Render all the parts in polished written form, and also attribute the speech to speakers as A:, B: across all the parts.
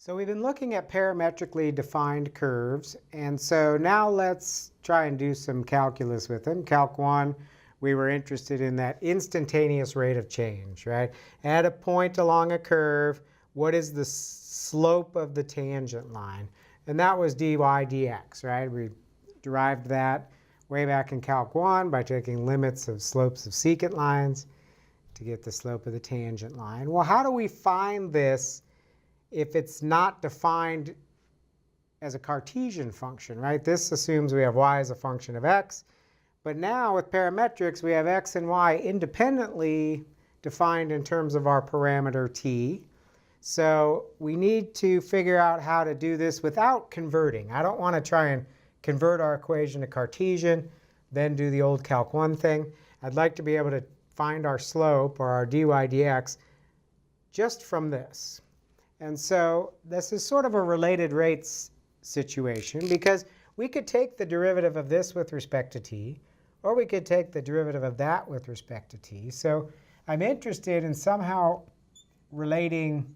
A: So we've been looking at parametrically defined curves, and so now let's try and do some calculus with them. Calc 1, we were interested in that instantaneous rate of change, right? At a point along a curve, what is the slope of the tangent line? And that was dy dx, right? We derived that way back in Calc 1 by taking limits of slopes of secant lines to get the slope of the tangent line. Well, how do we find this if it's not defined as a Cartesian function, right? This assumes we have y as a function of x. But now with parametrics, we have x and y independently defined in terms of our parameter t. So we need to figure out how to do this without converting. I don't want to try and convert our equation to Cartesian, then do the old Calc 1 thing. I'd like to be able to find our slope, or our dy dx, just from this. And so this is sort of a related rates situation, because we could take the derivative of this with respect to t, or we could take the derivative of that with respect to t. So I'm interested in somehow relating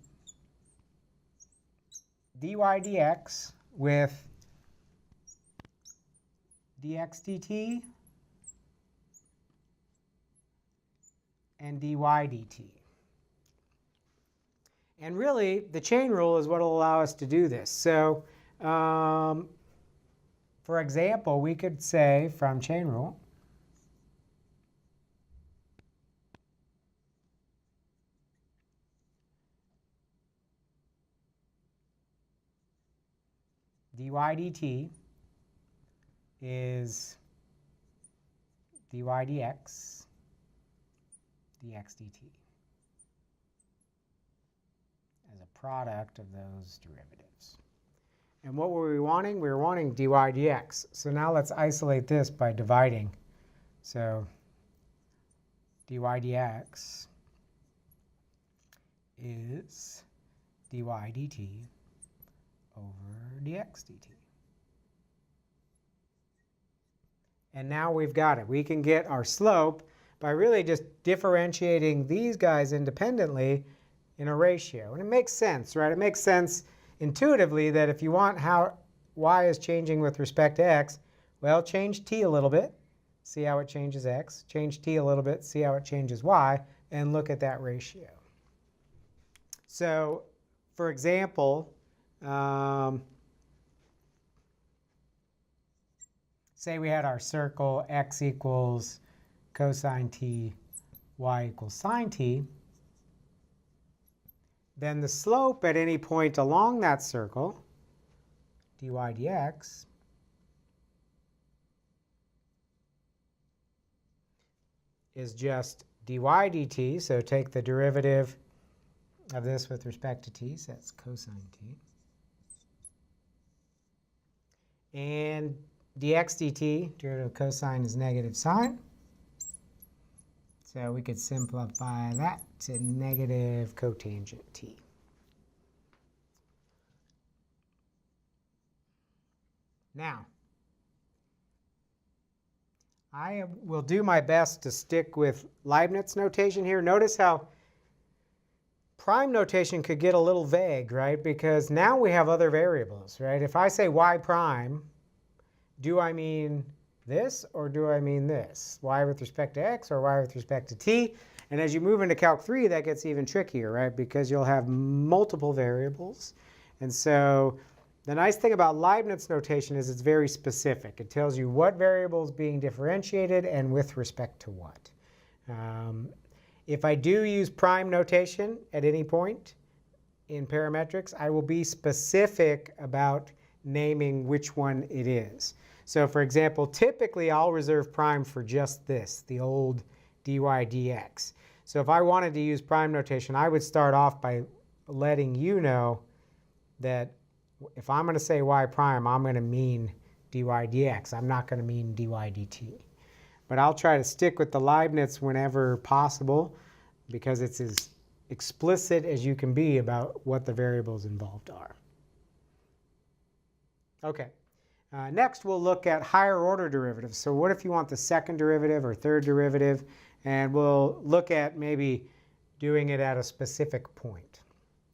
A: dy dx with dx dt and dy dt. And really, the chain rule is what will allow us to do this. So, for example, we could say from chain rule, dy dt is dy dx, dx dt. As a product of those derivatives. And what were we wanting? We were wanting dy dx. So now let's isolate this by dividing. So dy dx is dy dt over dx dt. And now we've got it. We can get our slope by really just differentiating these guys independently in a ratio. And it makes sense, right? It makes sense intuitively that if you want how y is changing with respect to x, well, change t a little bit, see how it changes x, change t a little bit, see how it changes y, and look at that ratio. So, for example, say we had our circle x equals cosine t, y equals sine t. Then the slope at any point along that circle, dy dx, is just dy dt. So take the derivative of this with respect to t, so that's cosine t. And dx dt, derivative of cosine is negative sine. So we could simplify that to negative cotangent t. Now, I will do my best to stick with Leibniz notation here. Notice how prime notation could get a little vague, right? Because now we have other variables, right? If I say y prime, do I mean this or do I mean this? Y with respect to x or y with respect to t? And as you move into Calc 3, that gets even trickier, right? Because you'll have multiple variables. And so the nice thing about Leibniz notation is it's very specific. It tells you what variable is being differentiated and with respect to what. If I do use prime notation at any point in parametrics, I will be specific about naming which one it is. So for example, typically I'll reserve prime for just this, the old dy dx. So if I wanted to use prime notation, I would start off by letting you know that if I'm going to say y prime, I'm going to mean dy dx. I'm not going to mean dy dt. But I'll try to stick with the Leibniz whenever possible, because it's as explicit as you can be about what the variables involved are. Okay. Next, we'll look at higher order derivatives. So what if you want the second derivative or third derivative? And we'll look at maybe doing it at a specific point.